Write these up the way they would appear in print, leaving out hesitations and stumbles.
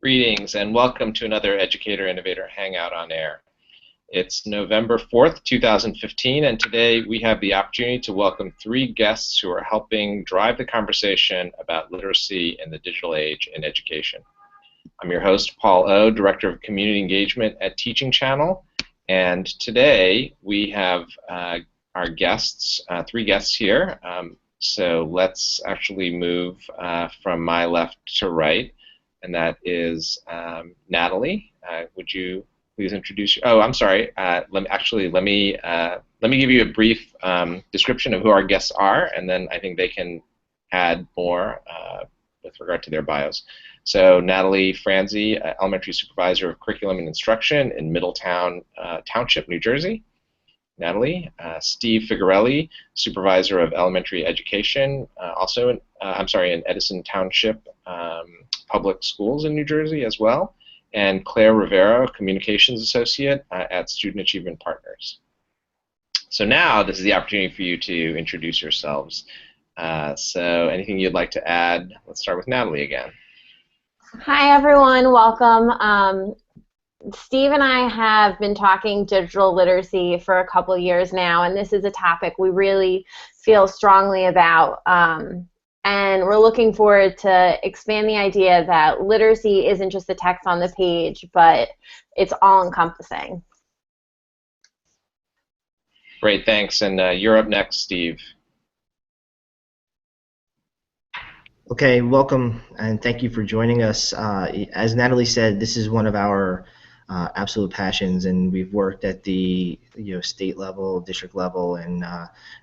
Greetings and welcome to another Educator Innovator Hangout on Air. It's November 4th, 2015, and today we have the opportunity to welcome three guests who are helping drive the conversation about literacy in the digital age in education. I'm your host, Paul O., Director of Community Engagement at Teaching Channel, and today we have our guests, three guests here. So let's actually move from my left to right, and that is Natalie. Would you please introduce? Oh, I'm sorry. Let me give you a brief description of who our guests are, and then I think they can add more with regard to their bios. So Natalie Franzi, Elementary Supervisor of Curriculum and Instruction in Middletown Township, New Jersey. Natalie. Steve Figarelli, Supervisor of Elementary Education, also in Edison Township Public Schools in New Jersey as well. And Claire Rivera, Communications Associate at Student Achievement Partners. So now this is the opportunity for you to introduce yourselves. So anything you'd like to add? Let's start with Natalie again. Hi everyone, welcome. Steve and I have been talking digital literacy for a couple of years now, and this is a topic we really feel strongly about. And we're looking forward to expand the idea that literacy isn't just the text on the page, but it's all-encompassing. Great, thanks. And you're up next, Steve. Okay, welcome, and thank you for joining us. As Natalie said, this is one of our absolute passions, and we've worked at the state level, district level, and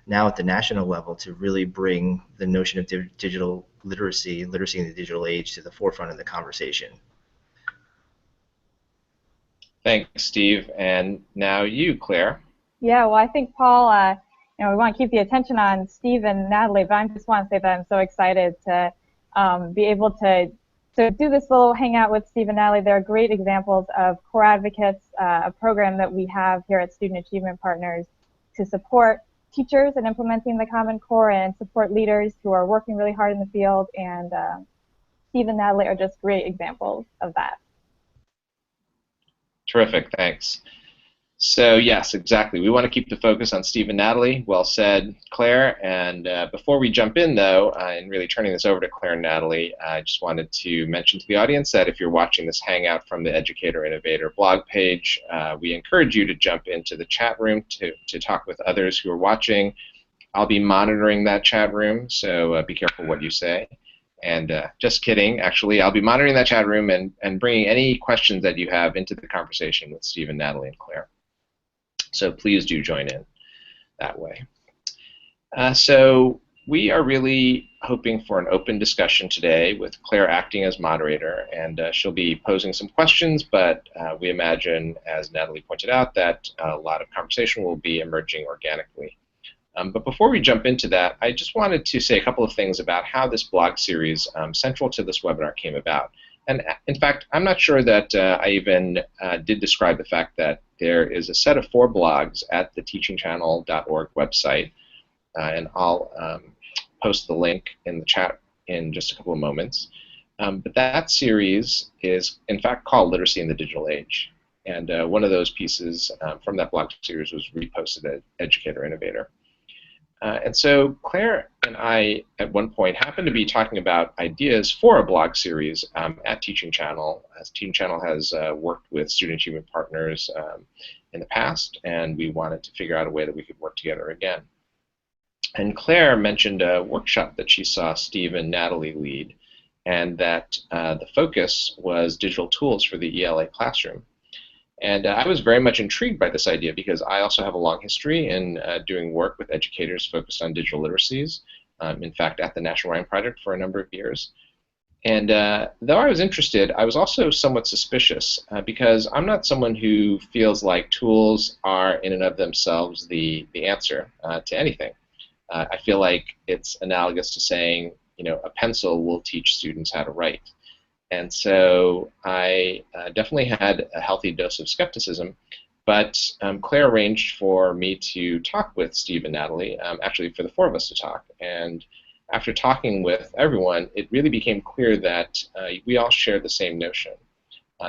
now at the national level to really bring the notion of digital literacy in the digital age to the forefront of the conversation. Thanks, Steve. And now you, Claire. Yeah, well, I think, Paul, we want to keep the attention on Steve and Natalie, but I just want to say that I'm so excited to be able to do this little hangout with Steve and Natalie. They're great examples of core advocates, a program that we have here at Student Achievement Partners to support teachers in implementing the Common Core and support leaders who are working really hard in the field, and Steve and Natalie are just great examples of that. Terrific, thanks. So yes, exactly. We want to keep the focus on Steve and Natalie. Well said, Claire. And before we jump in, though, and really turning this over to Claire and Natalie, I just wanted to mention to the audience that if you're watching this hangout from the Educator Innovator blog page, we encourage you to jump into the chat room to talk with others who are watching. I'll be monitoring that chat room, so be careful what you say. And just kidding, actually, I'll be monitoring that chat room and bringing any questions that you have into the conversation with Steve and Natalie and Claire. So please do join in that way. So we are really hoping for an open discussion today with Claire acting as moderator, and she'll be posing some questions, but we imagine, as Natalie pointed out, that a lot of conversation will be emerging organically. But before we jump into that, I just wanted to say a couple of things about how this blog series central to this webinar came about. And in fact, I'm not sure that I even did describe the fact that there is a set of 4 blogs at the teachingchannel.org website, and I'll post the link in the chat in just a couple of moments. But that series is, in fact, called Literacy in the Digital Age. And one of those pieces from that blog series was reposted at Educator Innovator. And so Claire and I, at one point, happened to be talking about ideas for a blog series at Teaching Channel, as Teaching Channel has worked with Student Achievement Partners in the past, and we wanted to figure out a way that we could work together again. And Claire mentioned a workshop that she saw Steve and Natalie lead, and that the focus was digital tools for the ELA classroom. And I was very much intrigued by this idea because I also have a long history in doing work with educators focused on digital literacies, in fact, at the National Writing Project for a number of years. And though I was interested, I was also somewhat suspicious because I'm not someone who feels like tools are in and of themselves the answer to anything. I feel like it's analogous to saying, a pencil will teach students how to write. And so I definitely had a healthy dose of skepticism, but Claire arranged for me to talk with Steve and Natalie, actually for the 4 of us to talk. And after talking with everyone, it really became clear that we all share the same notion,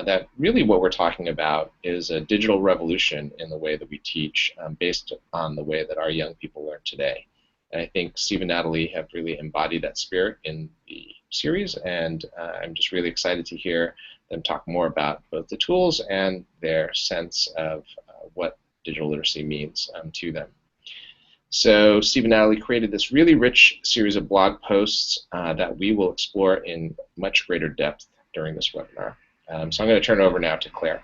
that really what we're talking about is a digital revolution in the way that we teach based on the way that our young people learn today. And I think Steve and Natalie have really embodied that spirit in the series, and I'm just really excited to hear them talk more about both the tools and their sense of what digital literacy means to them. So Steve and Natalie created this really rich series of blog posts that we will explore in much greater depth during this webinar. So I'm going to turn it over now to Claire.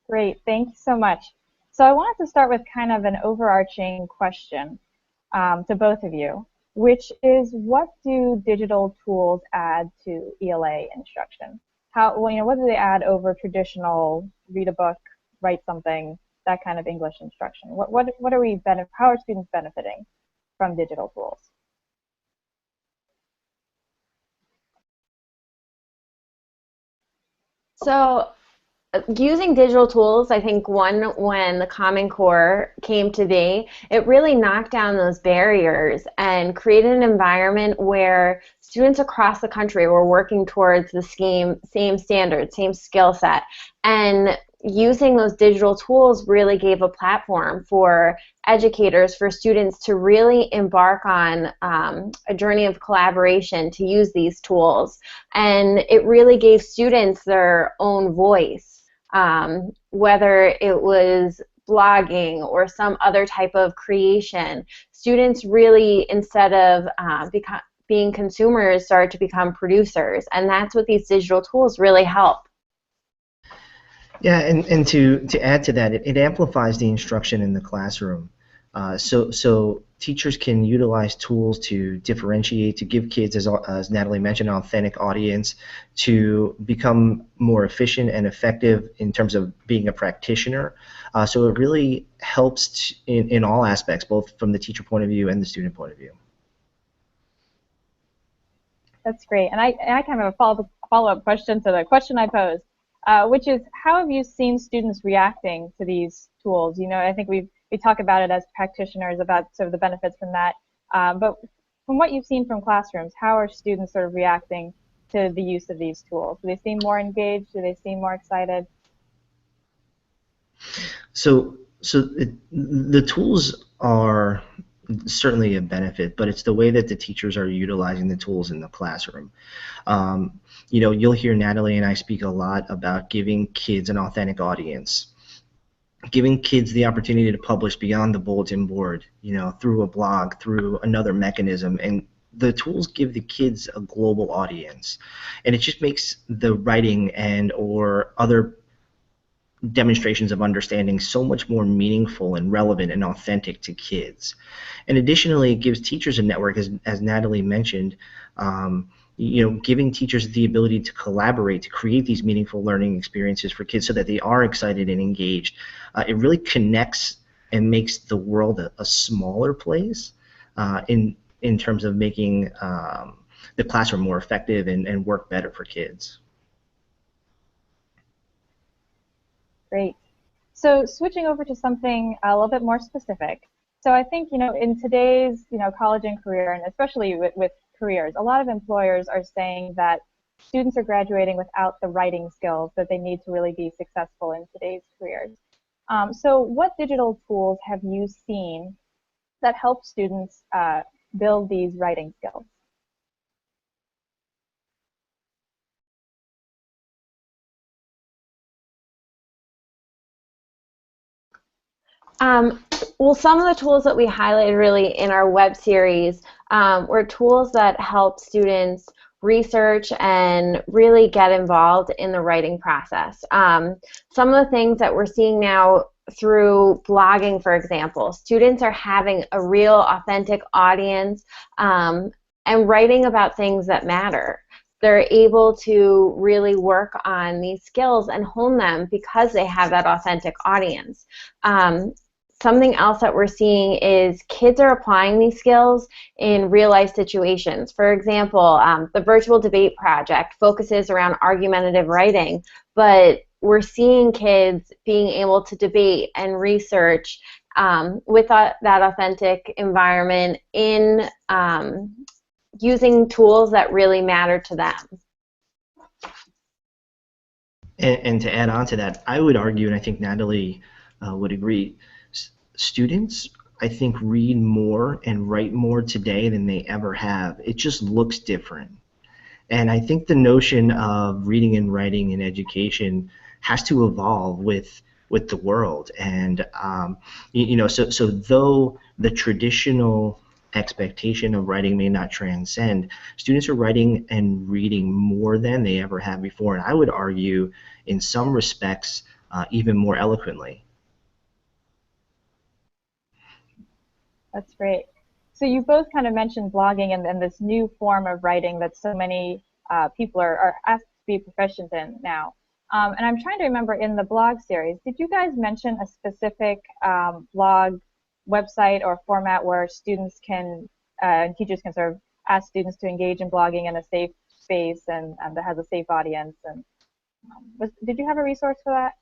Great, thank you so much. So I wanted to start with kind of an overarching question to both of you, which is, what do digital tools add to ELA instruction? How, well, what do they add over traditional read a book, write something, that kind of English instruction? What are we how are students benefiting from digital tools? So using digital tools, I think when the Common Core came to be, it really knocked down those barriers and created an environment where students across the country were working towards the same standards, same skill set. And using those digital tools really gave a platform for educators, for students to really embark on a journey of collaboration to use these tools. And it really gave students their own voice, whether it was blogging or some other type of creation. Students really, instead of being consumers, started to become producers, and that's what these digital tools really help. Yeah, and to add to that, it amplifies the instruction in the classroom. So teachers can utilize tools to differentiate, to give kids, as Natalie mentioned, an authentic audience, to become more efficient and effective in terms of being a practitioner. So it really helps in all aspects, both from the teacher point of view and the student point of view. That's great. And I kind of have a follow-up question to the question I posed, which is, how have you seen students reacting to these tools? I think we talk about it as practitioners, about sort of the benefits from that. But from what you've seen from classrooms, how are students sort of reacting to the use of these tools? Do they seem more engaged? Do they seem more excited? So the tools are certainly a benefit, but it's the way that the teachers are utilizing the tools in the classroom. You'll hear Natalie and I speak a lot about giving kids an authentic audience, giving kids the opportunity to publish beyond the bulletin board, through a blog, through another mechanism, and the tools give the kids a global audience, and it just makes the writing and or other demonstrations of understanding so much more meaningful and relevant and authentic to kids. And additionally, it gives teachers a network, as Natalie mentioned, giving teachers the ability to collaborate, to create these meaningful learning experiences for kids so that they are excited and engaged. It really connects and makes the world a smaller place in terms of making the classroom more effective and work better for kids. Great. So switching over to something a little bit more specific. So I think, in today's, college and career, and especially with careers, a lot of employers are saying that students are graduating without the writing skills that they need to really be successful in today's careers. So what digital tools have you seen that help students build these writing skills? Well, some of the tools that we highlighted really in our web series were tools that help students research and really get involved in the writing process. Some of the things that we're seeing now through blogging, for example, students are having a real authentic audience and writing about things that matter. They're able to really work on these skills and hone them because they have that authentic audience. Something else that we're seeing is kids are applying these skills in real-life situations. For example, the virtual debate project focuses around argumentative writing, but we're seeing kids being able to debate and research with that authentic environment in using tools that really matter to them. And to add on to that, I would argue, and I think Natalie would agree, students, I think, read more and write more today than they ever have. It just looks different. And I think the notion of reading and writing in education has to evolve with the world. And so though the traditional expectation of writing may not transcend, students are writing and reading more than they ever have before, and I would argue in some respects even more eloquently. That's great. So you both kind of mentioned blogging and this new form of writing that so many people are asked to be proficient in now. And I'm trying to remember, in the blog series, did you guys mention a specific blog website or format where students can, teachers can sort of ask students to engage in blogging in a safe space and that has a safe audience? And did you have a resource for that?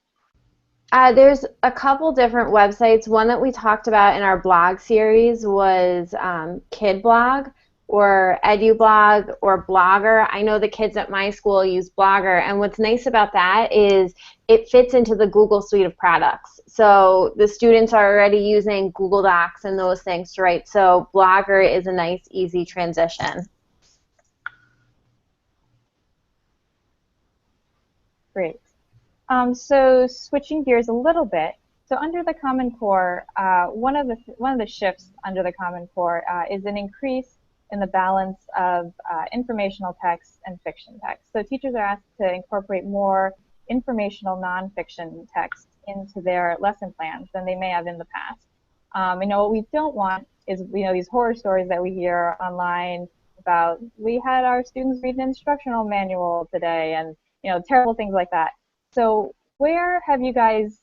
There's a couple different websites. One that we talked about in our blog series was KidBlog or EduBlog or Blogger. I know the kids at my school use Blogger, and what's nice about that is it fits into the Google suite of products. So the students are already using Google Docs and those things to write, so Blogger is a nice, easy transition. Great. So switching gears a little bit, so under the Common Core, one of the shifts under the Common Core is an increase in the balance of informational text and fiction text. So teachers are asked to incorporate more informational nonfiction text into their lesson plans than they may have in the past. What we don't want is these horror stories that we hear online about, we had our students read an instructional manual today, and terrible things like that. So where have you guys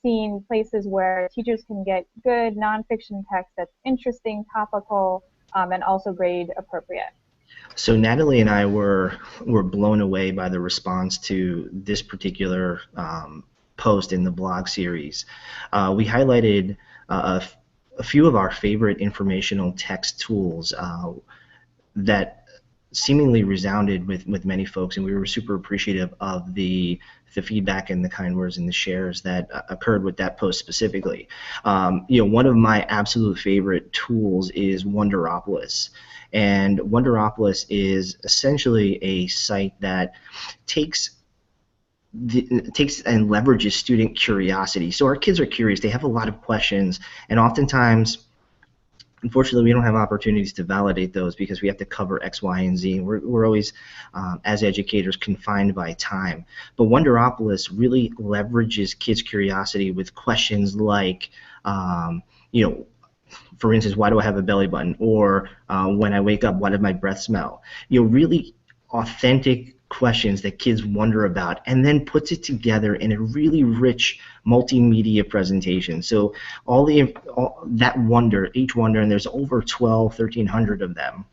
seen places where teachers can get good nonfiction text that's interesting, topical, and also grade appropriate? So Natalie and I were blown away by the response to this particular post in the blog series. We highlighted a few of our favorite informational text tools that seemingly resounded with many folks, and we were super appreciative of the feedback and the kind words and the shares that occurred with that post specifically. One of my absolute favorite tools is Wonderopolis, and Wonderopolis is essentially a site that takes and leverages student curiosity. So our kids are curious, they have a lot of questions, and oftentimes, unfortunately, we don't have opportunities to validate those because we have to cover X, Y, and Z. We're always, as educators, confined by time. But Wonderopolis really leverages kids' curiosity with questions like, for instance, why do I have a belly button? Or when I wake up, why did my breath smell? Really authentic questions that kids wonder about, and then puts it together in a really rich multimedia presentation. So that wonder, each wonder, and there's over 1,300 of them,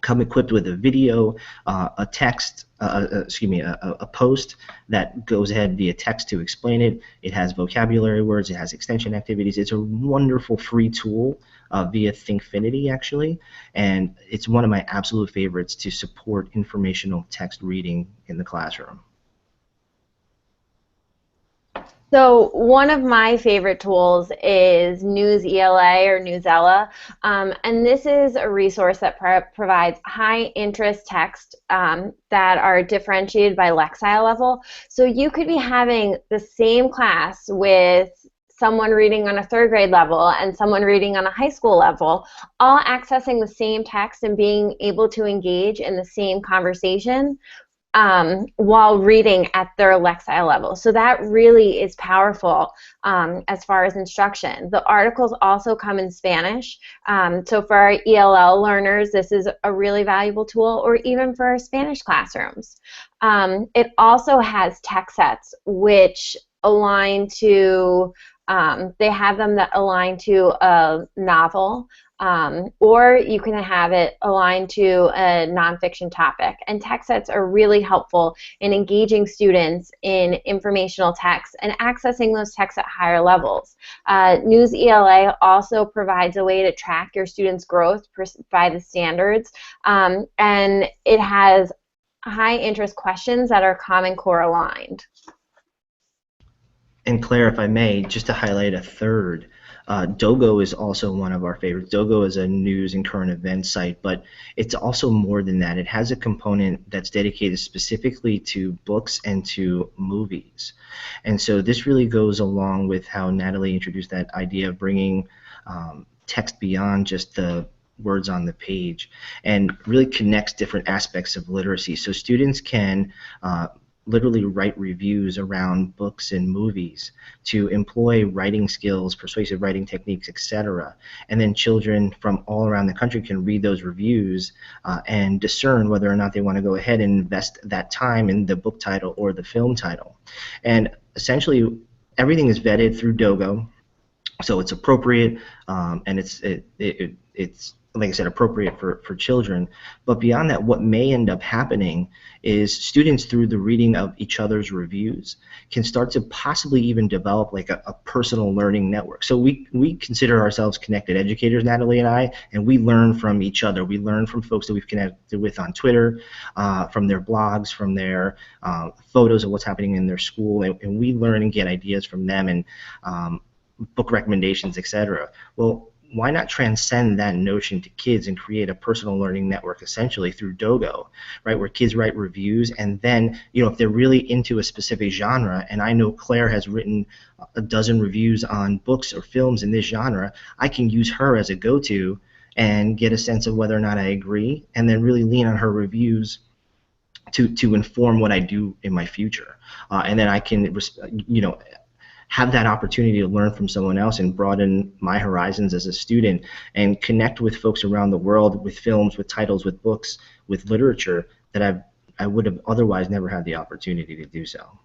come equipped with a video, a text, a post that goes ahead via text to explain it. It has vocabulary words, it has extension activities. It's a wonderful free tool via Thinkfinity, actually, and it's one of my absolute favorites to support informational text reading in the classroom. So one of my favorite tools is Newsela or Newsela, and this is a resource that provides high-interest text that are differentiated by lexile level. So you could be having the same class with someone reading on a third grade level and someone reading on a high school level, all accessing the same text and being able to engage in the same conversation while reading at their lexile level. So that really is powerful as far as instruction. The articles also come in Spanish. So for our ELL learners, this is a really valuable tool, or even for our Spanish classrooms. It also has text sets which align to, they have them that align to a novel, or you can have it aligned to a nonfiction topic. And text sets are really helpful in engaging students in informational texts and accessing those texts at higher levels. Newsela also provides a way to track your students' growth by the standards, and it has high interest questions that are Common Core aligned. And Claire, if I may, just to highlight a third, Dogo is also one of our favorites. Dogo is a news and current events site, but it's also more than that. It has a component that's dedicated specifically to books and to movies. And so this really goes along with how Natalie introduced that idea of bringing text beyond just the words on the page, and really connects different aspects of literacy. So students can literally write reviews around books and movies to employ writing skills, persuasive writing techniques, etc. And then children from all around the country can read those reviews and discern whether or not they want to go ahead and invest that time in the book title or the film title. And essentially, everything is vetted through Dogo, so it's appropriate, and it's like I said, appropriate for children. But beyond that, what may end up happening is students, through the reading of each other's reviews, can start to possibly even develop like a personal learning network. So we consider ourselves connected educators, Natalie and I, and we learn from each other. We learn from folks that we've connected with on Twitter, from their blogs, from their photos of what's happening in their school, and we learn and get ideas from them, and book recommendations, etc. Well, why not transcend that notion to kids and create a personal learning network essentially through Dogo, right, where kids write reviews, and then, you know, if they're really into a specific genre, and I know Claire has written a dozen reviews on books or films in this genre, I can use her as a go-to and get a sense of whether or not I agree, and then really lean on her reviews to inform what I do in my future. And then I can, you know, have that opportunity to learn from someone else and broaden my horizons as a student and connect with folks around the world with films, with titles, with books, with literature that I would have otherwise never had the opportunity to do so.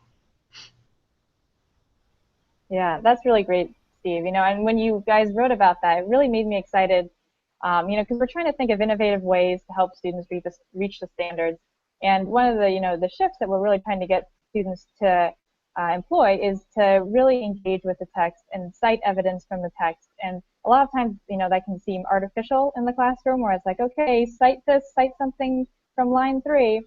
Yeah, that's really great, Steve. You know, and when you guys wrote about that, it really made me excited, you know, because we're trying to think of innovative ways to help students reach the standards. And one of the, you know, the shifts that we're really trying to get students to employ is to really engage with the text and cite evidence from the text. And a lot of times, you know, that can seem artificial in the classroom, where it's like, okay, cite this, cite something from line 3.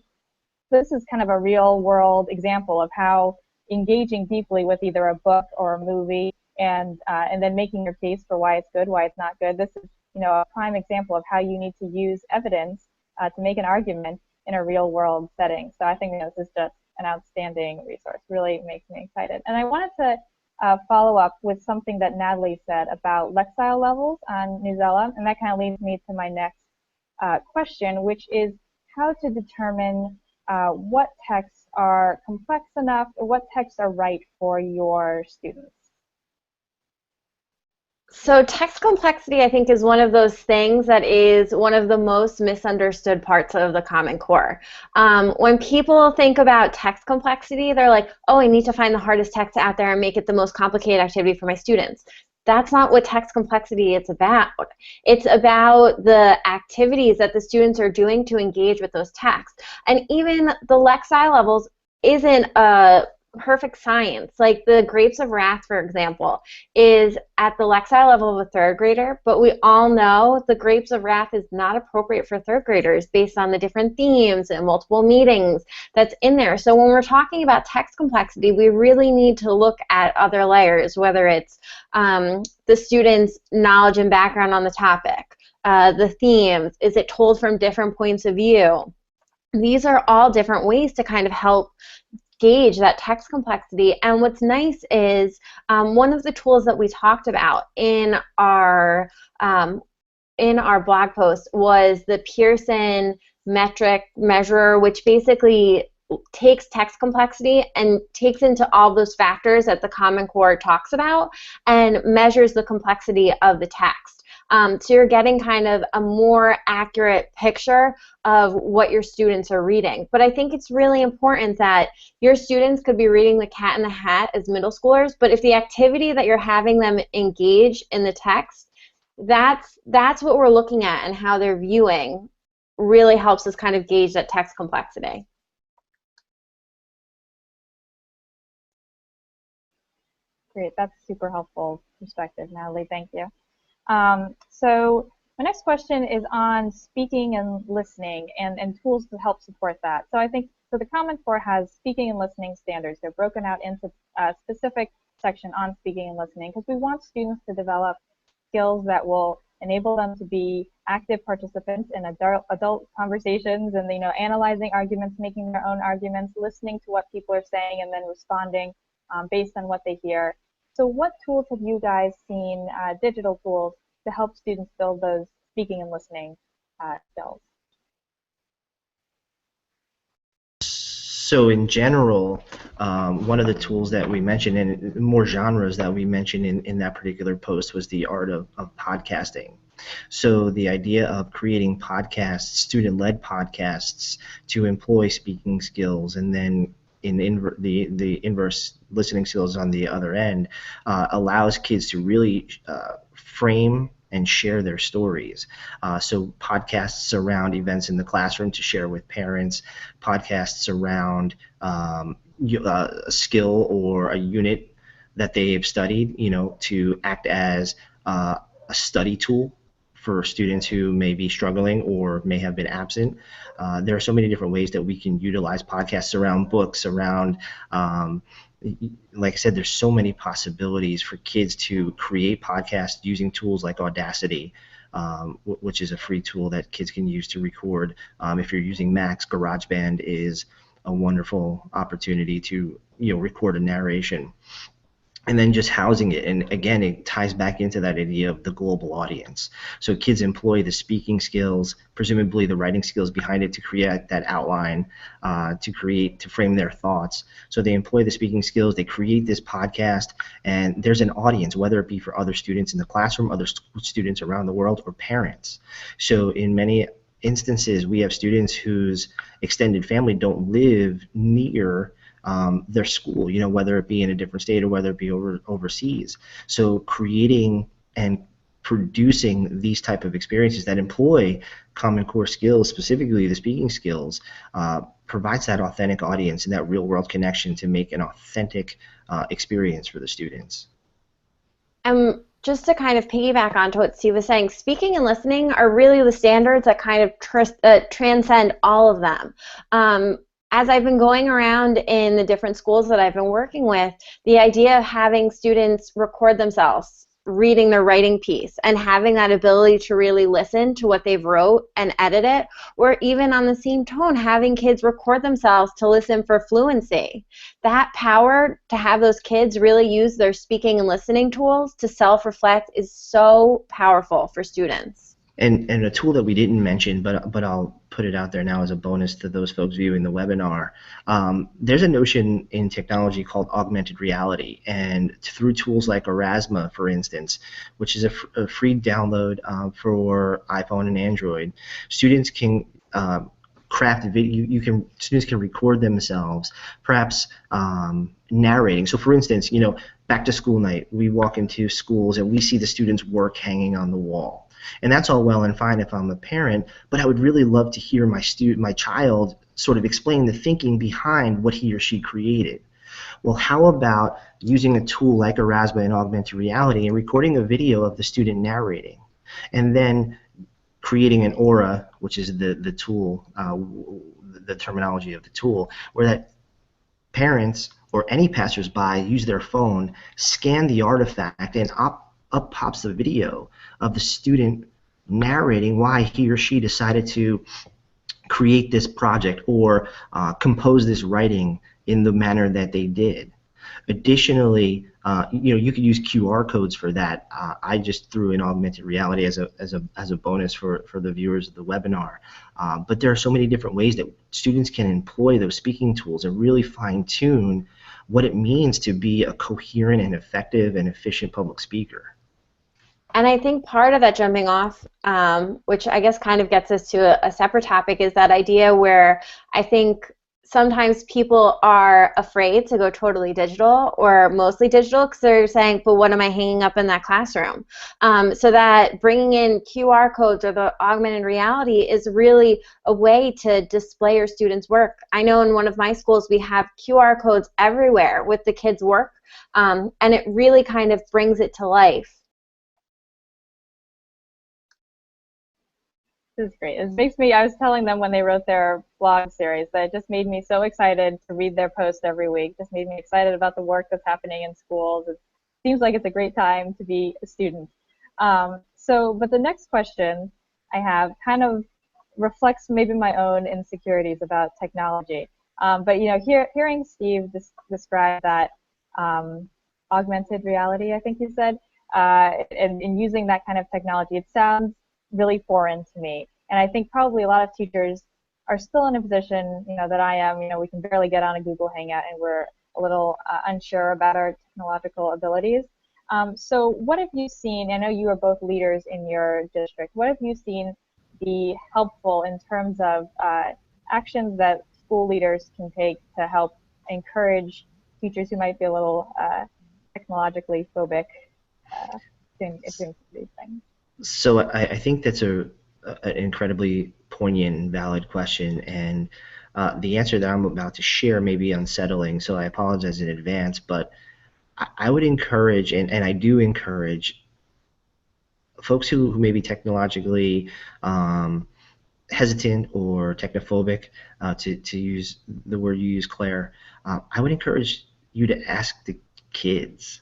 This is kind of a real world example of how engaging deeply with either a book or a movie and then making your case for why it's good, why it's not good. This is, you know, a prime example of how you need to use evidence to make an argument in a real world setting. So I think, you know, this is just an outstanding resource. Really makes me excited. And I wanted to follow up with something that Natalie said about Lexile levels on Newsela, and that kind of leads me to my next question, which is how to determine what texts are complex enough, or what texts are right for your students. So text complexity, I think, is one of those things that is one of the most misunderstood parts of the Common Core. When people think about text complexity, they're like, oh, I need to find the hardest text out there and make it the most complicated activity for my students. That's not what text complexity is about. It's about the activities that the students are doing to engage with those texts. And even the Lexile levels isn't a perfect science. Like the Grapes of Wrath, for example, is at the Lexile level of a 3rd grader, but we all know the Grapes of Wrath is not appropriate for 3rd graders based on the different themes and multiple meetings that's in there. So when we're talking about text complexity, we really need to look at other layers, whether it's the student's knowledge and background on the topic, the themes, is it told from different points of view? These are all different ways to kind of help gauge that text complexity. And what's nice is one of the tools that we talked about in our blog post was the Pearson metric measurer, which basically takes text complexity and takes into all those factors that the Common Core talks about and measures the complexity of the text. So you're getting kind of a more accurate picture of what your students are reading. But I think it's really important that your students could be reading The Cat in the Hat as middle schoolers, but if the activity that you're having them engage in the text that's what we're looking at, and how they're viewing really helps us kind of gauge that text complexity. Great, that's super helpful perspective, Natalie. Thank you. So my next question is on speaking and listening and tools to help support that. So I think the Common Core has speaking and listening standards. They're broken out into a specific section on speaking and listening because we want students to develop skills that will enable them to be active participants in adult conversations and, you know, analyzing arguments, making their own arguments, listening to what people are saying, and then responding based on what they hear. So what tools have you guys seen, digital tools, to help students build those speaking and listening skills? So in general, one of the tools that we mentioned, and more genres that we mentioned in that particular post, was the art of podcasting. So the idea of creating podcasts, student-led podcasts, to employ speaking skills, and then the inverse listening skills on the other end, allows kids to really frame and share their stories. So podcasts around events in the classroom to share with parents, podcasts around a skill or a unit that they've studied, you know, to act as a study tool for students who may be struggling or may have been absent. There are so many different ways that we can utilize podcasts around books, around, like I said, there's so many possibilities for kids to create podcasts using tools like Audacity, which is a free tool that kids can use to record. If you're using Macs, GarageBand is a wonderful opportunity to, you know, record a narration. And then just housing it, and again, it ties back into that idea of the global audience. So kids employ the speaking skills, presumably the writing skills behind it, to create that outline, to frame their thoughts. So they employ the speaking skills, they create this podcast, and there's an audience, whether it be for other students in the classroom, other students around the world, or parents. So in many instances, we have students whose extended family don't live near their school, you know, whether it be in a different state or whether it be overseas. So creating and producing these type of experiences that employ Common Core skills, specifically the speaking skills, provides that authentic audience and that real world connection to make an authentic experience for the students. Just to kind of piggyback onto what Steve was saying, speaking and listening are really the standards that kind of transcend all of them. As I've been going around in the different schools that I've been working with, the idea of having students record themselves reading their writing piece and having that ability to really listen to what they've wrote and edit it, or even on the same tone, having kids record themselves to listen for fluency. That power to have those kids really use their speaking and listening tools to self-reflect is so powerful for students. And a tool that we didn't mention, but I'll put it out there now as a bonus to those folks viewing the webinar. There's a notion in technology called augmented reality, and through tools like Erasmus, for instance, which is a free download for iPhone and Android, students can craft a video. Students can record themselves, perhaps narrating. So, for instance, you know, back to school night, we walk into schools and we see the students' work hanging on the wall. And that's all well and fine if I'm a parent, but I would really love to hear my child sort of explain the thinking behind what he or she created. Well, how about using a tool like Erasmus and augmented reality and recording a video of the student narrating, and then creating an aura, which is the tool, the terminology of the tool, where that parents or any passersby use their phone, scan the artifact, and up pops the video of the student narrating why he or she decided to create this project or compose this writing in the manner that they did. Additionally, you know, you could use QR codes for that. I just threw in augmented reality as a bonus for the viewers of the webinar. But there are so many different ways that students can employ those speaking tools and really fine-tune what it means to be a coherent and effective and efficient public speaker. And I think part of that jumping off, which I guess kind of gets us to a separate topic, is that idea where I think sometimes people are afraid to go totally digital or mostly digital because they're saying, but what am I hanging up in that classroom? So that bringing in QR codes or the augmented reality is really a way to display your students' work. I know in one of my schools we have QR codes everywhere with the kids' work, and it really kind of brings it to life. This is great. It makes me, I was telling them when they wrote their blog series that it just made me so excited to read their post every week. Just made me excited about the work that's happening in schools. It seems like it's a great time to be a student. But the next question I have kind of reflects maybe my own insecurities about technology. But you know, hearing Steve describe that augmented reality, I think you said, and using that kind of technology, it sounds really foreign to me. And I think probably a lot of teachers are still in a position, you know, that I am. You know, we can barely get on a Google Hangout, and we're a little unsure about our technological abilities. So what have you seen? I know you are both leaders in your district. What have you seen be helpful in terms of actions that school leaders can take to help encourage teachers who might be a little technologically phobic doing these things? So I think that's an incredibly poignant and valid question, and the answer that I'm about to share may be unsettling, so I apologize in advance, but I would encourage, and I do encourage, folks who may be technologically hesitant or technophobic, to use the word you use, Claire. I would encourage you to ask the kids.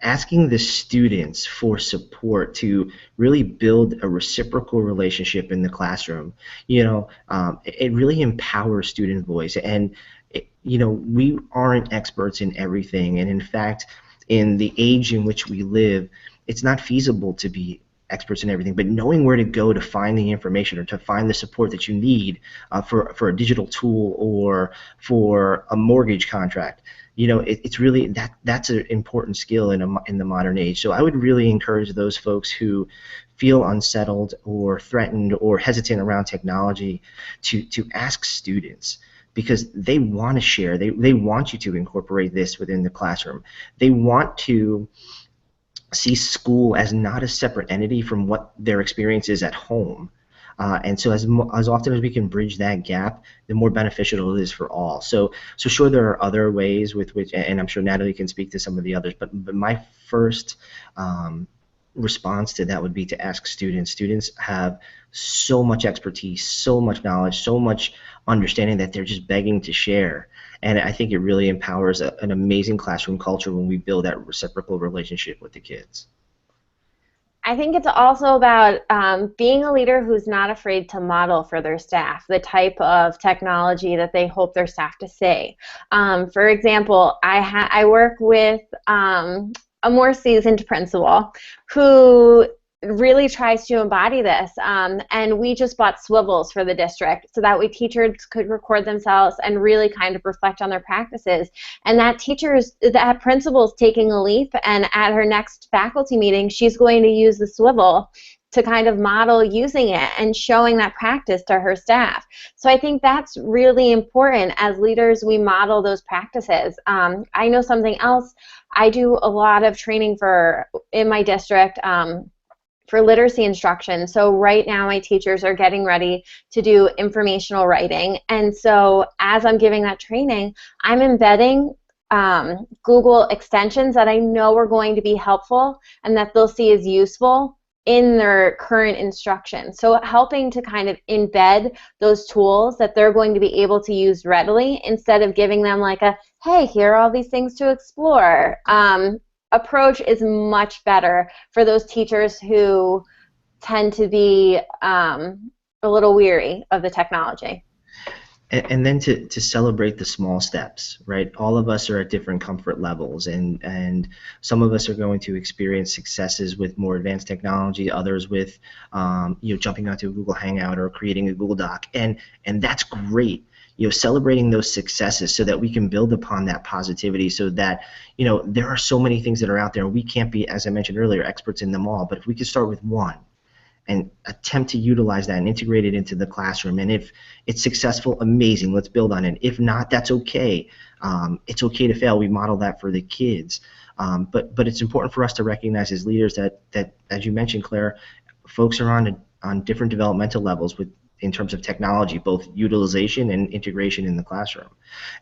Asking the students for support to really build a reciprocal relationship in the classroom, you know, it really empowers student voice. And, you know, we aren't experts in everything. And in fact, in the age in which we live, it's not feasible to be experts in everything, but knowing where to go to find the information or to find the support that you need for a digital tool or for a mortgage contract, you know, it's really that's an important skill in the modern age. So I would really encourage those folks who feel unsettled or threatened or hesitant around technology to ask students, because they want to share. They want you to incorporate this within the classroom. They want to see school as not a separate entity from what their experience is at home. And so as often as we can bridge that gap, the more beneficial it is for all. So sure, there are other ways with which, and I'm sure Natalie can speak to some of the others, but my first response to that would be to ask students. Students have so much expertise, so much knowledge, so much understanding that they're just begging to share. And I think it really empowers an amazing classroom culture when we build that reciprocal relationship with the kids. I think it's also about being a leader who's not afraid to model for their staff the type of technology that they hope their staff to see. For example, I work with a more seasoned principal who really tries to embody this, and we just bought swivels for the district so that way teachers could record themselves and really kind of reflect on their practices. And that principal's taking a leap, and at her next faculty meeting she's going to use the swivel to kind of model using it and showing that practice to her staff. So I think that's really important. As leaders, we model those practices. I know something else. I do a lot of training in my district for literacy instruction. So right now my teachers are getting ready to do informational writing. And so as I'm giving that training, I'm embedding Google extensions that I know are going to be helpful and that they'll see as useful in their current instruction. So helping to kind of embed those tools that they're going to be able to use readily instead of giving them like a, hey, here are all these things to explore. Approach is much better for those teachers who tend to be a little weary of the technology. And then to celebrate the small steps, right? All of us are at different comfort levels, and some of us are going to experience successes with more advanced technology, others with jumping onto a Google Hangout or creating a Google Doc, and that's great. Celebrating those successes so that we can build upon that positivity, so that there are so many things that are out there. We can't be, as I mentioned earlier, experts in them all, but if we could start with one and attempt to utilize that and integrate it into the classroom. And if it's successful, amazing, let's build on it. If not, that's okay. It's okay to fail. We model that for the kids. But it's important for us to recognize as leaders that as you mentioned, Claire, folks are on different developmental levels in terms of technology, both utilization and integration in the classroom.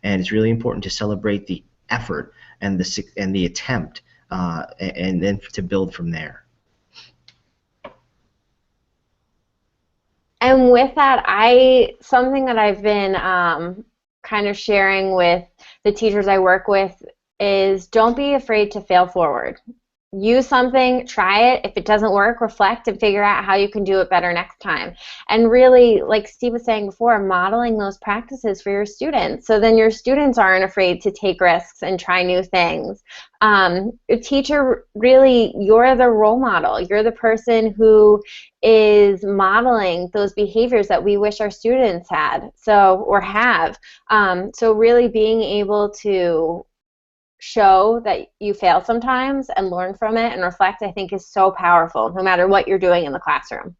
And it's really important to celebrate the effort and the attempt, and then to build from there. And with that, something that I've been kind of sharing with the teachers I work with is don't be afraid to fail forward. Use something, try it. If it doesn't work, reflect and figure out how you can do it better next time. And really, like Steve was saying before, modeling those practices for your students. So then your students aren't afraid to take risks and try new things. A teacher, really, you're the role model. You're the person who is modeling those behaviors that we wish our students had, or have. So really being able to show that you fail sometimes and learn from it and reflect, I think, is so powerful, no matter what you're doing in the classroom.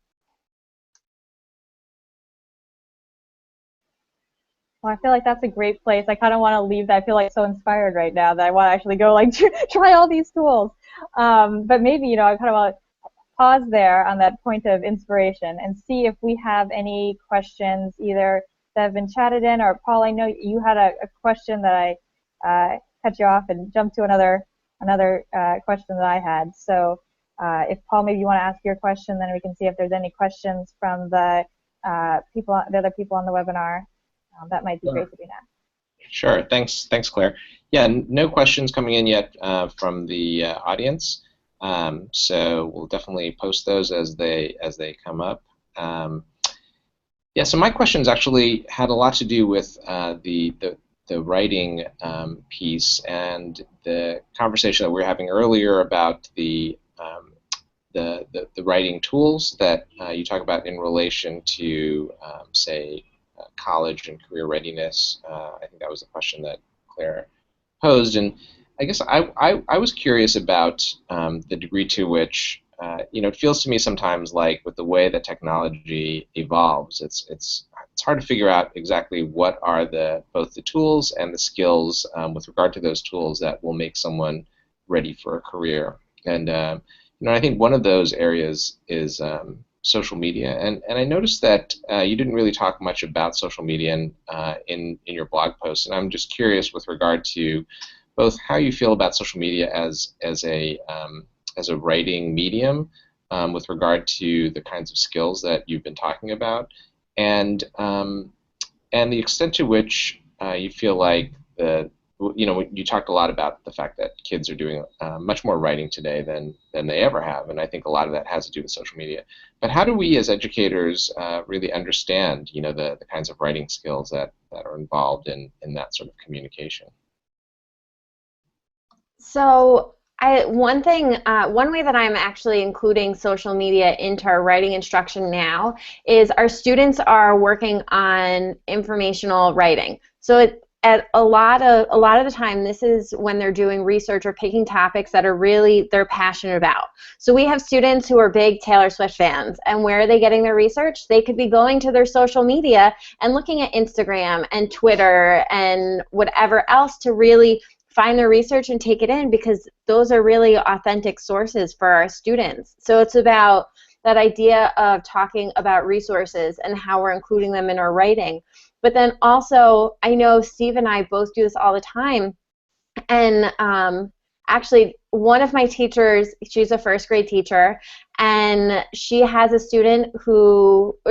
Well, I feel like that's a great place. I kind of want to leave that. I feel like so inspired right now that I want to actually go like try all these tools. But maybe, I kind of want to pause there on that point of inspiration and see if we have any questions either that have been chatted in, or Paul, I know you had a question that I cut you off and jump to another question that I had. So if Paul, maybe you want to ask your question, then we can see if there's any questions from the other people on the webinar. That might be great to do now. Sure. Thanks, Claire. Yeah, no questions coming in yet from the audience. So we'll definitely post those as they come up. Yeah. So my questions actually had a lot to do with the writing piece and the conversation that we were having earlier about the writing tools that you talk about in relation to, say, college and career readiness. I think that was the question that Claire posed, and I guess I was curious about the degree to which it feels to me sometimes like with the way that technology evolves, it's hard to figure out exactly what are both the tools and the skills with regard to those tools that will make someone ready for a career. And I think one of those areas is social media. And I noticed that you didn't really talk much about social media in your blog post. And I'm just curious with regard to both how you feel about social media as a writing medium with regard to the kinds of skills that you've been talking about, and the extent to which you feel like you talked a lot about the fact that kids are doing much more writing today than they ever have, and I think a lot of that has to do with social media. But how do we as educators really understand the kinds of writing skills that are involved in that sort of communication? So one way that I'm actually including social media into our writing instruction now is our students are working on informational writing. So at a lot of the time, this is when they're doing research or picking topics that are they're passionate about. So we have students who are big Taylor Swift fans, and where are they getting their research? They could be going to their social media and looking at Instagram and Twitter and whatever else to really find their research and take it in, because those are really authentic sources for our students. So it's about that idea of talking about resources and how we're including them in our writing. But then also, I know Steve and I both do this all the time, and actually one of my teachers, she's a first grade teacher, and she has a student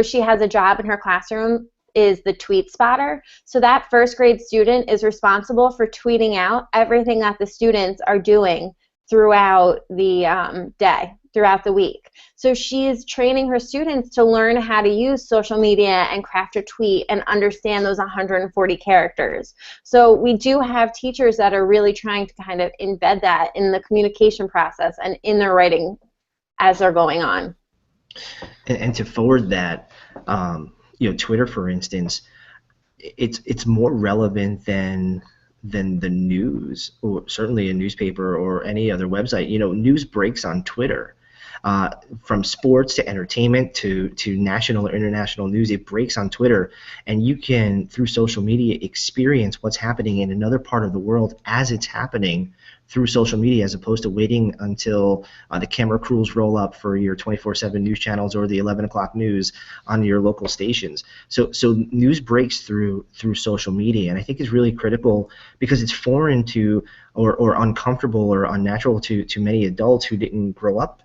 she has a job in her classroom is the tweet spotter. So that first grade student is responsible for tweeting out everything that the students are doing throughout the day, throughout the week. So she's training her students to learn how to use social media and craft a tweet and understand those 140 characters. So we do have teachers that are really trying to kind of embed that in the communication process and in their writing as they're going on. And to forward that, Twitter, for instance, it's more relevant than the news, or certainly a newspaper or any other website. News breaks on Twitter. from sports to entertainment to national or international news. It breaks on Twitter, and you can, through social media, experience what's happening in another part of the world as it's happening through social media, as opposed to waiting until the camera crews roll up for your 24/7 news channels or the 11 o'clock news on your local stations. So news breaks through social media, and I think is really critical because it's foreign to or uncomfortable or unnatural to many adults who didn't grow up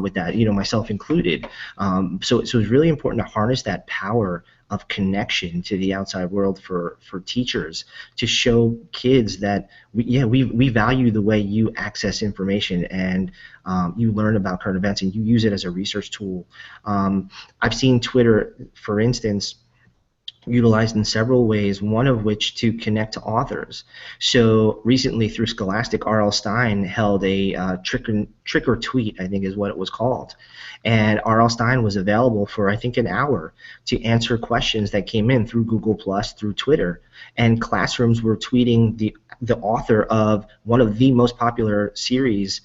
with that, myself included. So it's really important to harness that power of connection to the outside world for teachers, to show kids that we value the way you access information and you learn about current events and you use it as a research tool. I've seen Twitter, for instance, utilized in several ways, one of which to connect to authors. So recently through Scholastic, R.L. Stine held a trick or tweet, I think is what it was called. And R.L. Stine was available for, I think, an hour to answer questions that came in through Google+, through Twitter. And classrooms were tweeting the author of one of the most popular series,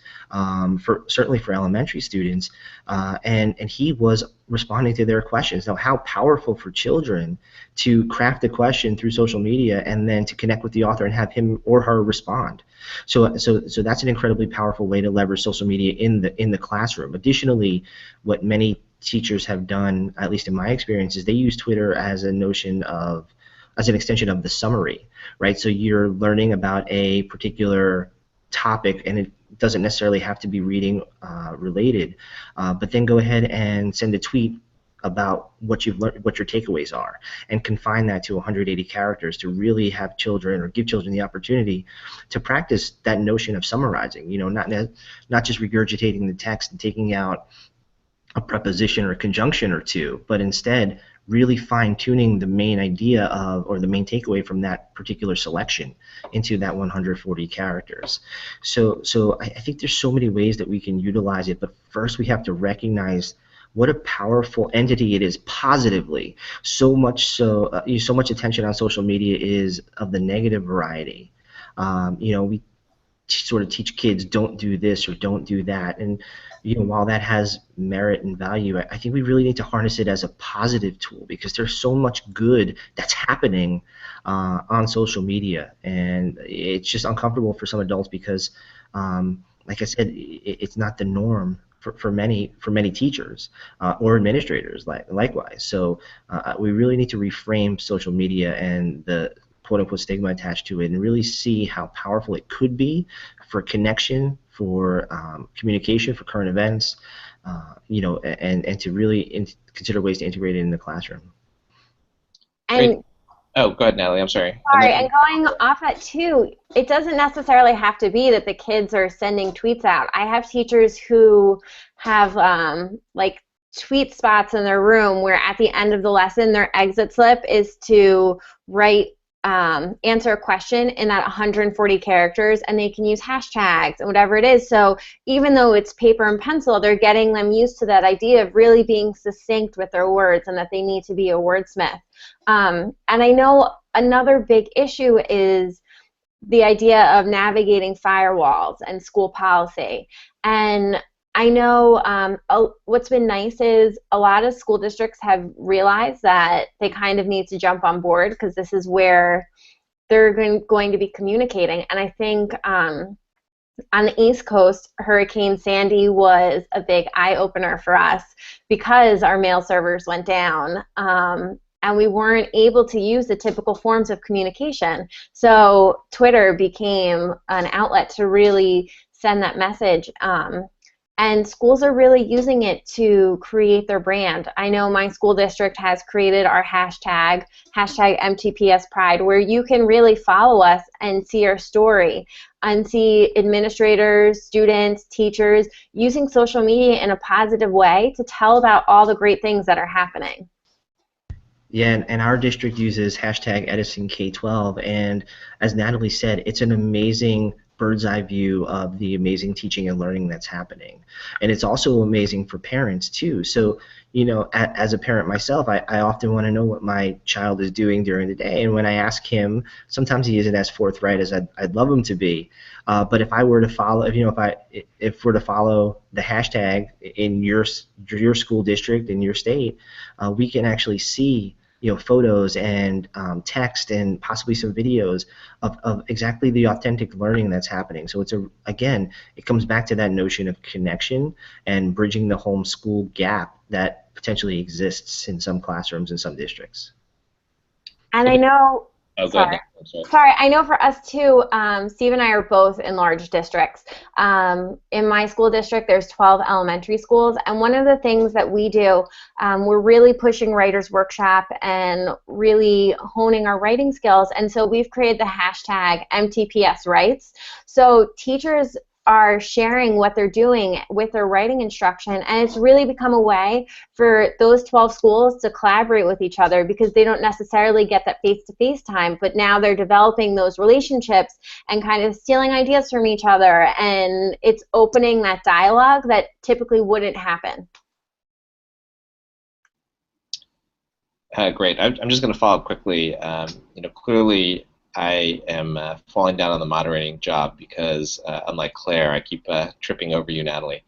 certainly for elementary students, and he was responding to their questions. Now, how powerful for children to craft a question through social media and then to connect with the author and have him or her respond. So that's an incredibly powerful way to leverage social media in the classroom. Additionally, what many teachers have done, at least in my experience, is they use Twitter as an extension of the summary, right? So you're learning about a particular topic, and it doesn't necessarily have to be reading related, but then go ahead and send a tweet about what you've learned, what your takeaways are, and confine that to 180 characters to really have children, or give children the opportunity to practice that notion of summarizing. Not just regurgitating the text and taking out a preposition or a conjunction or two, but instead really fine-tuning the main idea of, or the main takeaway from that particular selection into that 140 characters. So I think there's so many ways that we can utilize it, but first we have to recognize what a powerful entity it is positively. So much attention on social media is of the negative variety. We sort of teach kids, don't do this or don't do that, and while that has merit and value, I think we really need to harness it as a positive tool, because there's so much good that's happening on social media, and it's just uncomfortable for some adults because, like I said, it's not the norm for many teachers or administrators likewise. So we really need to reframe social media and the quote-unquote stigma attached to it, and really see how powerful it could be for connection, for communication, for current events, and to really consider ways to integrate it in the classroom. And oh, go ahead, Natalie. I'm sorry. Sorry, and going off that too, it doesn't necessarily have to be that the kids are sending tweets out. I have teachers who have like tweet spots in their room where at the end of the lesson their exit slip is to write answer a question in that 140 characters, and they can use hashtags and whatever it is. So even though it's paper and pencil, they're getting them used to that idea of really being succinct with their words, and that they need to be a wordsmith. And I know another big issue is the idea of navigating firewalls and school policy. And I know what's been nice is a lot of school districts have realized that they kind of need to jump on board, because this is where they're going to be communicating. And I think on the East Coast, Hurricane Sandy was a big eye-opener for us, because our mail servers went down. And we weren't able to use the typical forms of communication. So Twitter became an outlet to really send that message. And schools are really using it to create their brand. I know my school district has created our hashtag MTPs Pride, where you can really follow us and see our story and see administrators, students, teachers using social media in a positive way to tell about all the great things that are happening. Yeah, and our district uses hashtag EdisonK12, and as Natalie said, it's an amazing bird's eye view of the amazing teaching and learning that's happening. And it's also amazing for parents too. So, you know, as a parent myself, I often want to know what my child is doing during the day. And when I ask him, sometimes he isn't as forthright as I'd love him to be. But if I were to follow, if we're to follow the hashtag in your school district, in your state, we can actually see, you know, photos and text and possibly some videos of exactly the authentic learning that's happening. So again, it comes back to that notion of connection and bridging the homeschool gap that potentially exists in some classrooms in some districts. And I know, Oh, sorry. good. Sorry, I know for us too, Steve and I are both in large districts. In my school district, there's 12 elementary schools, and one of the things that we do, we're really pushing Writers Workshop and really honing our writing skills, and so we've created the hashtag MTPs Rights. So teachers are sharing what they're doing with their writing instruction, and it's really become a way for those 12 schools to collaborate with each other, because they don't necessarily get that face-to-face time, but now they're developing those relationships and kind of stealing ideas from each other, and it's opening that dialogue that typically wouldn't happen. Great. I'm just going to follow up quickly. You know, clearly I am falling down on the moderating job because, unlike Claire, I keep tripping over you, Natalie.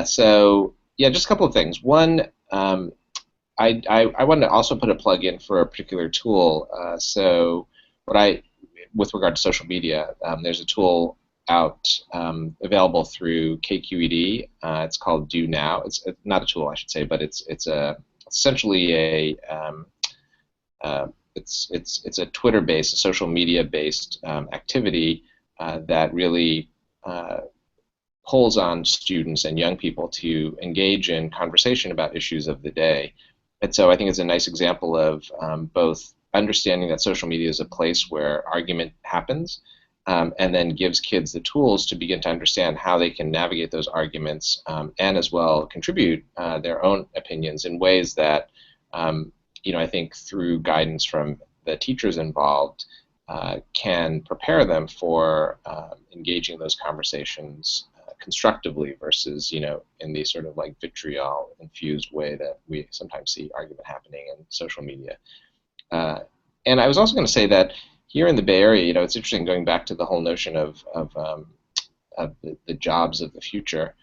So, yeah, just a couple of things. One, I wanted to also put a plug in for a particular tool. So, with regard to social media, there's a tool out available through KQED. It's called Do Now. It's not a tool, I should say, but it's essentially a it's a Twitter-based, a social media-based activity that really pulls on students and young people to engage in conversation about issues of the day. And so I think it's a nice example of both understanding that social media is a place where argument happens, and then gives kids the tools to begin to understand how they can navigate those arguments, and as well contribute their own opinions in ways that you know, I think through guidance from the teachers involved, can prepare them for engaging those conversations constructively versus, you know, in the sort of like vitriol-infused way that we sometimes see argument happening in social media. And I was also going to say that here in the Bay Area, you know, it's interesting going back to the whole notion of the jobs of the future.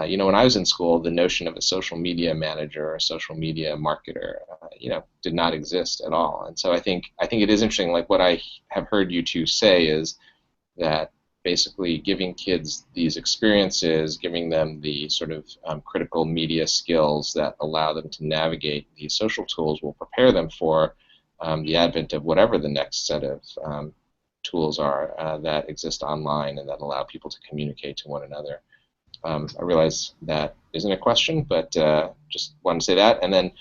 You know, when I was in school, the notion of a social media manager or a social media marketer, you know, did not exist at all. And so I think it is interesting. Like what I have heard you two say is that basically giving kids these experiences, giving them the sort of critical media skills that allow them to navigate these social tools will prepare them for the advent of whatever the next set of tools are that exist online and that allow people to communicate to one another. I realize that isn't a question, but just wanted to say that. And then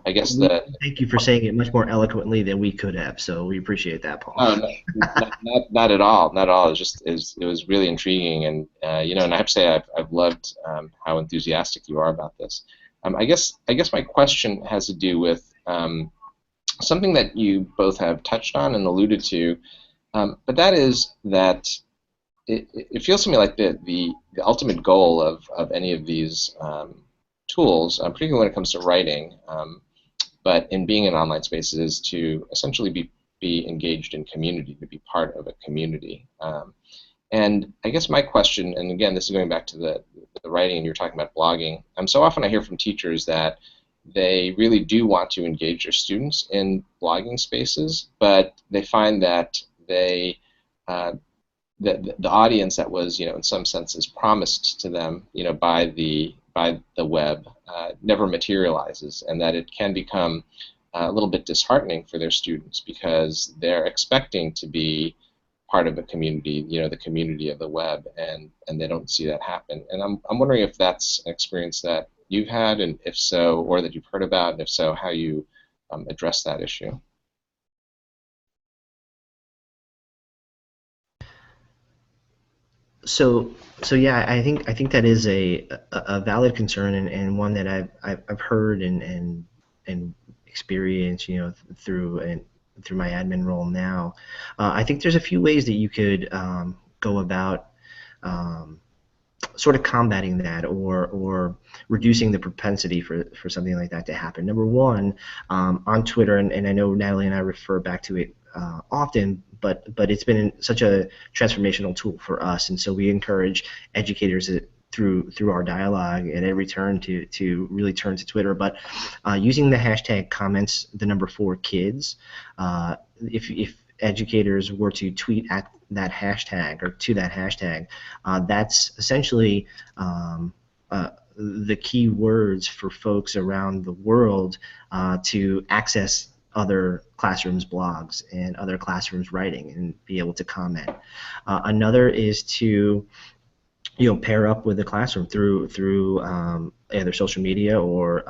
I guess Thank you for saying it much more eloquently than we could have, so we appreciate that, Paul. Oh, not at all. Not at all. It was really intriguing, and you know, and I have to say I've loved how enthusiastic you are about this. I guess my question has to do with something that you both have touched on and alluded to, but that is that it feels to me like the ultimate goal of any of these tools, particularly when it comes to writing, but in being in online spaces, is to essentially be engaged in community, to be part of a community. And I guess my question, and again, this is going back to the writing, and you're talking about blogging. So often I hear from teachers that they really do want to engage their students in blogging spaces, but they find that the audience that was, you know, in some senses promised to them, you know, by the web never materializes, and that it can become a little bit disheartening for their students because they're expecting to be part of a community, you know, the community of the web, and they don't see that happen. And I'm wondering if that's an experience that you've had, and if so, or that you've heard about, and if so, how you address that issue. So yeah, I think that is a valid concern, and one that I've heard and experienced, you know, through my admin role now. I think there's a few ways that you could go about sort of combating that or reducing the propensity for something like that to happen. Number one, on Twitter, and I know Natalie and I refer back to it often, but it's been such a transformational tool for us, and so we encourage educators through our dialogue at every turn to really turn to Twitter. But using the hashtag comments, the number 4 kids, if educators were to tweet at that hashtag or to that hashtag, that's essentially the key words for folks around the world to access other classrooms' blogs and other classrooms' writing and be able to comment. Another is to pair up with the classroom through either social media or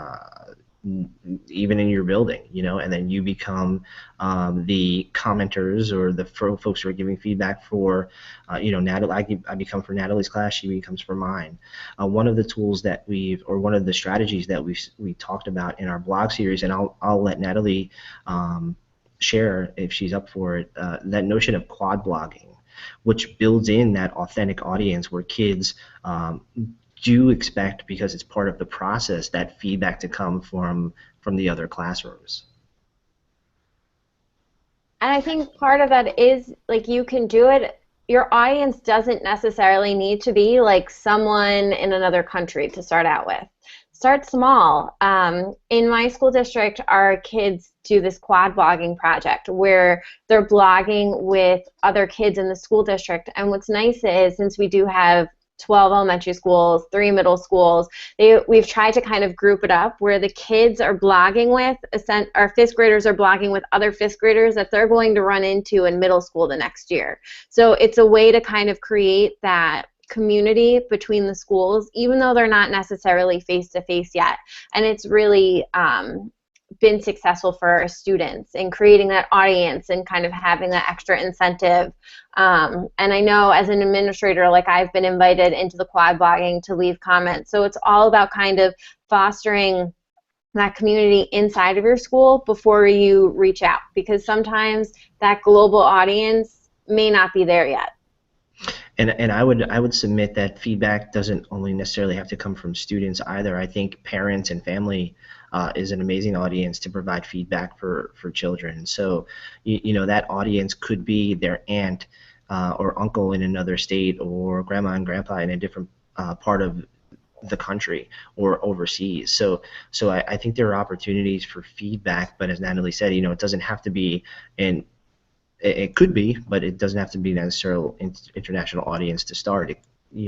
even in your building, and then you become the commenters or the folks who are giving feedback for, Natalie. I become for Natalie's class, she becomes for mine. One of the tools that one of the strategies that we talked about in our blog series, and I'll let Natalie share if she's up for it, that notion of quad blogging, which builds in that authentic audience where kids do expect, because it's part of the process, that feedback to come from the other classrooms. And I think part of that is, like, you can do it. Your audience doesn't necessarily need to be like someone in another country to start out with. Start small. In my school district, our kids do this quad blogging project where they're blogging with other kids in the school district. And what's nice is, since we do have 12 elementary schools, 3 middle schools, we've tried to kind of group it up where the kids are blogging with, our 5th graders are blogging with other 5th graders that they're going to run into in middle school the next year. So it's a way to kind of create that community between the schools, even though they're not necessarily face-to-face yet. And it's really been successful for our students in creating that audience and kind of having that extra incentive. And I know as an administrator, like, I've been invited into the quad blogging to leave comments. So it's all about kind of fostering that community inside of your school before you reach out, because sometimes that global audience may not be there yet. And I would submit that feedback doesn't only necessarily have to come from students either. I think parents and family is an amazing audience to provide feedback for children. So that audience could be their aunt or uncle in another state, or grandma and grandpa in a different part of the country or overseas. So I think there are opportunities for feedback, but as Natalie said, it doesn't have to be it could be, but it doesn't have to be necessarily international audience to start.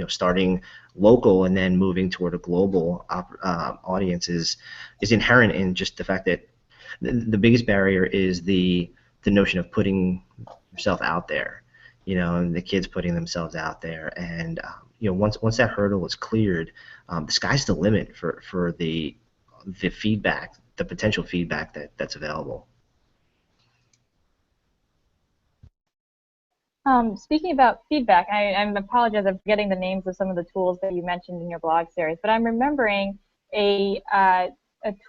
Starting local and then moving toward a global audience is inherent in just the fact that the biggest barrier is the notion of putting yourself out there, and the kids putting themselves out there. And once that hurdle is cleared, the sky's the limit for the feedback, the potential feedback that's available. Speaking about feedback, I apologize, I'm forgetting the names of some of the tools that you mentioned in your blog series, but I'm remembering a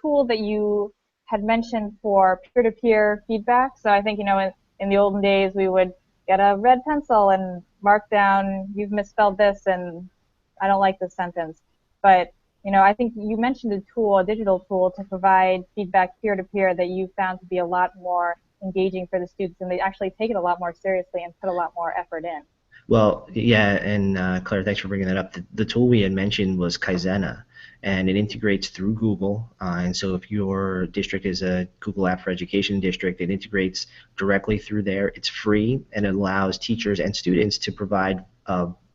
tool that you had mentioned for peer-to-peer feedback. So I think, in the olden days, we would get a red pencil and mark down, you've misspelled this and I don't like this sentence. But, I think you mentioned a digital tool to provide feedback peer-to-peer that you found to be a lot more engaging for the students, and they actually take it a lot more seriously and put a lot more effort in. Well, yeah, and Claire, thanks for bringing that up. The tool we had mentioned was Kaizena, and it integrates through Google. And so if your district is a Google App for Education district, it integrates directly through there. It's free, and it allows teachers and students to provide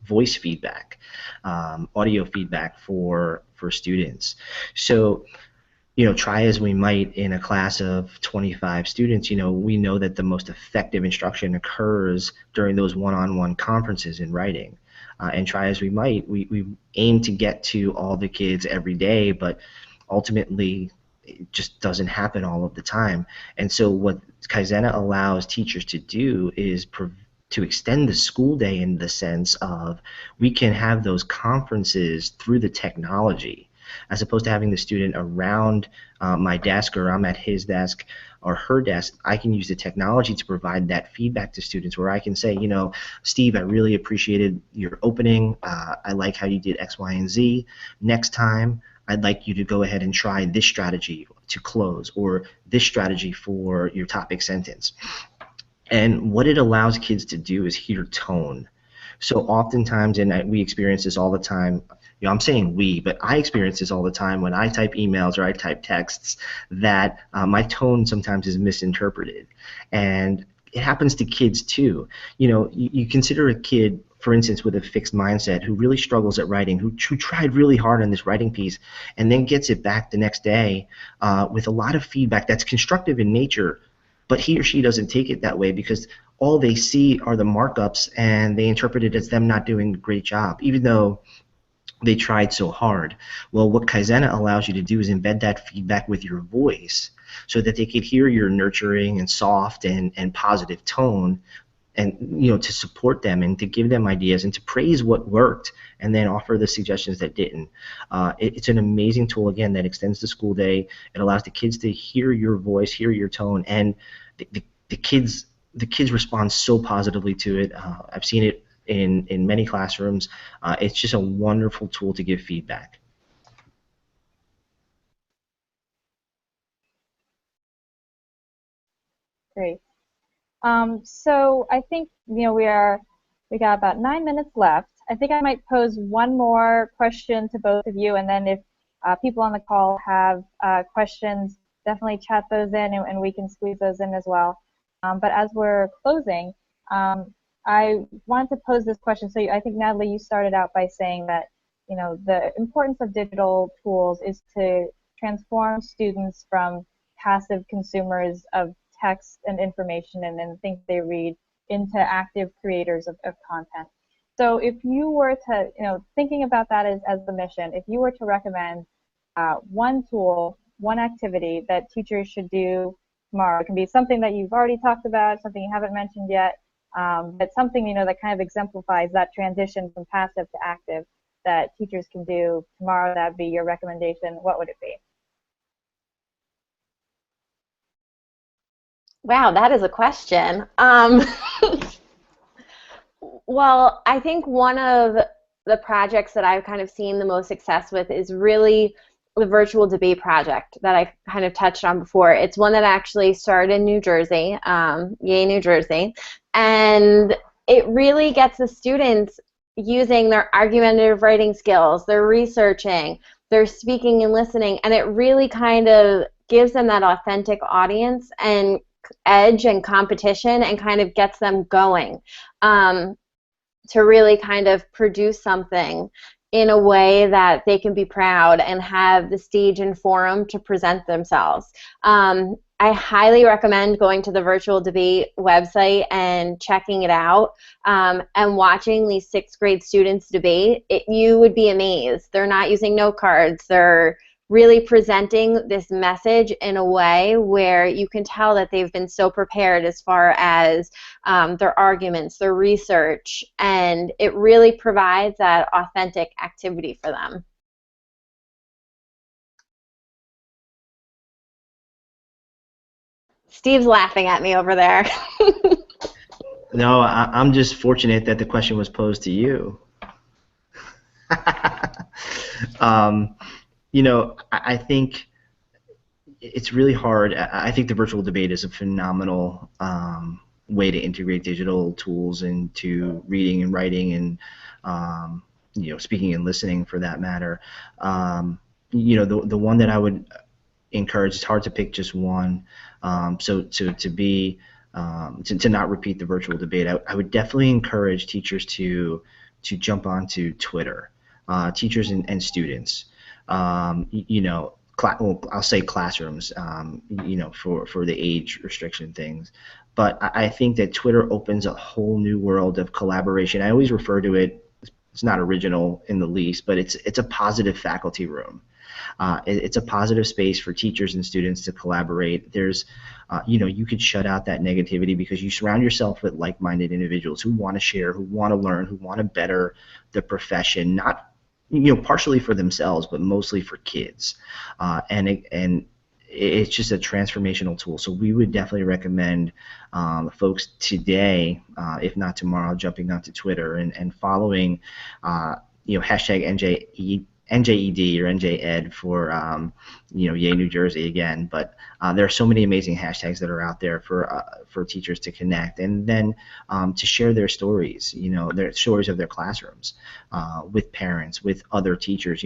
voice feedback, audio feedback for students. So try as we might in a class of 25 students, we know that the most effective instruction occurs during those one-on-one conferences in writing. And try as we might, we aim to get to all the kids every day, but ultimately it just doesn't happen all of the time. And so what Kaizena allows teachers to do is to extend the school day in the sense of we can have those conferences through the technology. as opposed to having the student around my desk, or I'm at his desk or her desk. I can use the technology to provide that feedback to students, where I can say, you know, Steve, I really appreciated your opening. I like how you did X, Y, and Z. Next time, I'd like you to go ahead and try this strategy to close, or this strategy for your topic sentence. And what it allows kids to do is hear tone. So oftentimes, and we experience this all the time, you know, I'm saying we, but I experience this all the time when I type emails or I type texts, that my tone sometimes is misinterpreted. And it happens to kids too. You know, you consider a kid, for instance, with a fixed mindset, who really struggles at writing, who tried really hard on this writing piece, and then gets it back the next day with a lot of feedback that's constructive in nature, but he or she doesn't take it that way because all they see are the markups, and they interpret it as them not doing a great job, even though they tried so hard. Well, what Kaizen allows you to do is embed that feedback with your voice, so that they could hear your nurturing and soft and positive tone, and, you know, to support them and to give them ideas and to praise what worked and then offer the suggestions that didn't. It's an amazing tool, again, that extends the school day. It allows the kids to hear your voice, hear your tone, and the kids respond so positively to it. I've seen it in many classrooms. It's just a wonderful tool to give feedback. Great. So I think, you know, we got about 9 minutes left. I think I might pose one more question to both of you, and then if people on the call have questions, definitely chat those in, and we can squeeze those in as well. But as we're closing, I wanted to pose this question. So I think, Natalie, you started out by saying that, you know, the importance of digital tools is to transform students from passive consumers of text and information and things they read into active creators of content. So if you were to, you know, thinking about that as the mission, if you were to recommend one tool, one activity that teachers should do tomorrow, it can be something that you've already talked about, something you haven't mentioned yet, but something, you know, that kind of exemplifies that transition from passive to active that teachers can do tomorrow, that'd be your recommendation. What would it be? Wow, that is a question. Well, I think one of the projects that I've kind of seen the most success with is really the virtual debate project that I kind of touched on before. It's one that actually started in New Jersey, yay New Jersey, and it really gets the students using their argumentative writing skills, their researching, their speaking and listening, and it really kind of gives them that authentic audience and edge and competition, and kind of gets them going to really kind of produce something in a way that they can be proud and have the stage and forum to present themselves. I highly recommend going to the virtual debate website and checking it out and watching these 6th grade students debate. You would be amazed. They're not using note cards. They're really presenting this message in a way where you can tell that they've been so prepared as far as their arguments, their research, and it really provides that authentic activity for them. Steve's laughing at me over there. No, I'm just fortunate that the question was posed to you. You know, I think it's really hard. I think the virtual debate is a phenomenal way to integrate digital tools into reading and writing and you know, speaking and listening, for that matter. You know, the one that I would encourage, it's hard to pick just one. So to not repeat the virtual debate, I would definitely encourage teachers to jump onto Twitter, teachers and students. You know, well, I'll say classrooms, you know, for the age restriction things. But I think that Twitter opens a whole new world of collaboration. I always refer to it, it's not original in the least, but it's a positive faculty room. It's a positive space for teachers and students to collaborate. There's, you know, you could shut out that negativity because you surround yourself with like-minded individuals who want to share, who want to learn, who want to better the profession, not partially for themselves, but mostly for kids, and it's just a transformational tool. So we would definitely recommend folks today, if not tomorrow, jumping onto Twitter and following, hashtag NJED or NJED for Yay New Jersey again. But there are so many amazing hashtags that are out there for teachers to connect, and then to share their stories, their stories of their classrooms with parents, with other teachers.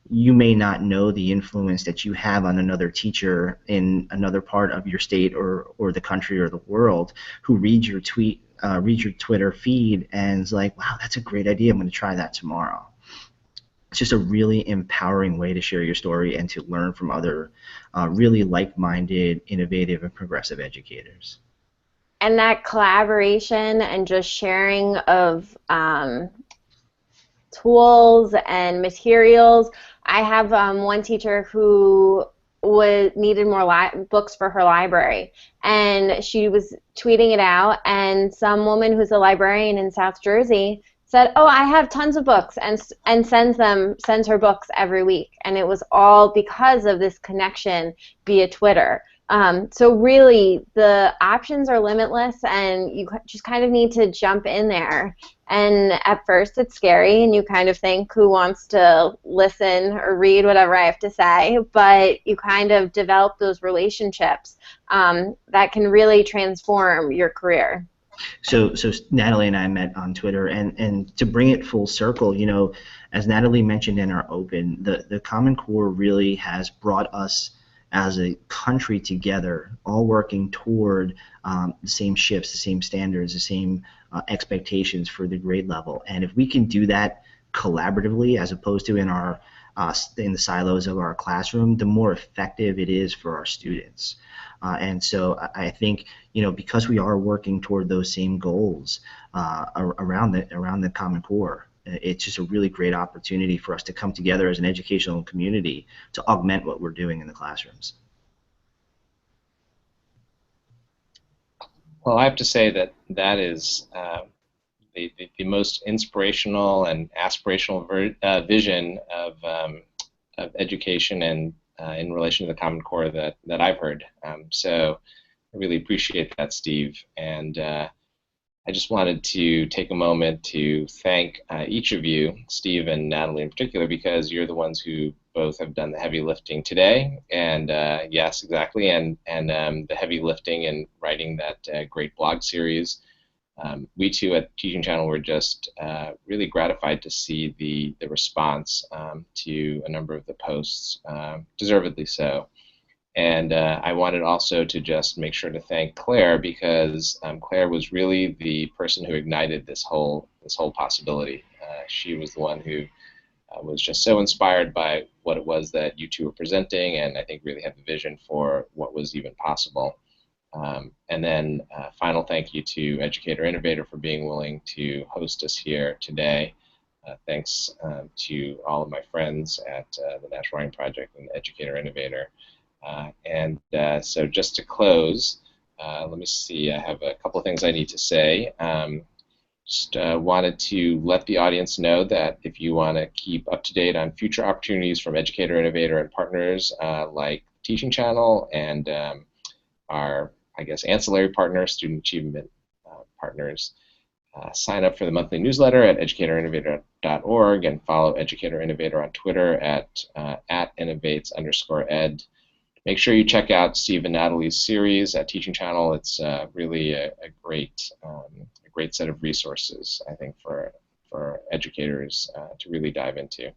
You may not know the influence that you have on another teacher in another part of your state or the country or the world who reads your tweet, reads your Twitter feed, and is like, wow, that's a great idea. I'm going to try that tomorrow. It's just a really empowering way to share your story and to learn from other really like-minded, innovative, and progressive educators. And that collaboration and just sharing of tools and materials. I have one teacher who needed more books for her library, and she was tweeting it out, and some woman who's a librarian in South Jersey said, "Oh, I have tons of books," and sends her books every week, and it was all because of this connection via Twitter. So really, the options are limitless, and you just kind of need to jump in there. And at first, it's scary, and you kind of think, who wants to listen or read whatever I have to say? But you kind of develop those relationships that can really transform your career. So Natalie and I met on Twitter, and to bring it full circle, as Natalie mentioned in our open, the Common Core really has brought us as a country together, all working toward the same shifts, the same standards, the same expectations for the grade level. And if we can do that collaboratively, as opposed to in the silos of our classroom, the more effective it is for our students. And so I think, because we are working toward those same goals around the Common Core, it's just a really great opportunity for us to come together as an educational community to augment what we're doing in the classrooms. Well, I have to say that is the most inspirational and aspirational vision of education and in relation to the Common Core that I've heard. So I really appreciate that, Steve. And I just wanted to take a moment to thank each of you, Steve and Natalie in particular, because you're the ones who both have done the heavy lifting today. And yes, exactly, and the heavy lifting in writing that great blog series. We too at Teaching Channel were just really gratified to see the response to a number of the posts, deservedly so. And I wanted also to just make sure to thank Claire, because Claire was really the person who ignited this whole possibility. She was the one who was just so inspired by what it was that you two were presenting, and I think really had the vision for what was even possible. And then final thank you to Educator Innovator for being willing to host us here today. Thanks to all of my friends at the National Writing Project and Educator Innovator. So just to close, let me see, I have a couple of things I need to say. Just wanted to let the audience know that if you want to keep up to date on future opportunities from Educator Innovator and partners like Teaching Channel and our, I guess, ancillary partners, student achievement partners, sign up for the monthly newsletter at educatorinnovator.org and follow Educator Innovator on Twitter at @innovates_ed. Make sure you check out Steve and Natalie's series at Teaching Channel. It's really a great set of resources, I think, for educators to really dive into.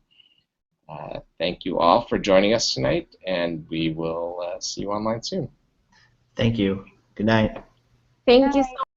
Thank you all for joining us tonight, and we will see you online soon. Thank you. Good night. Thank you so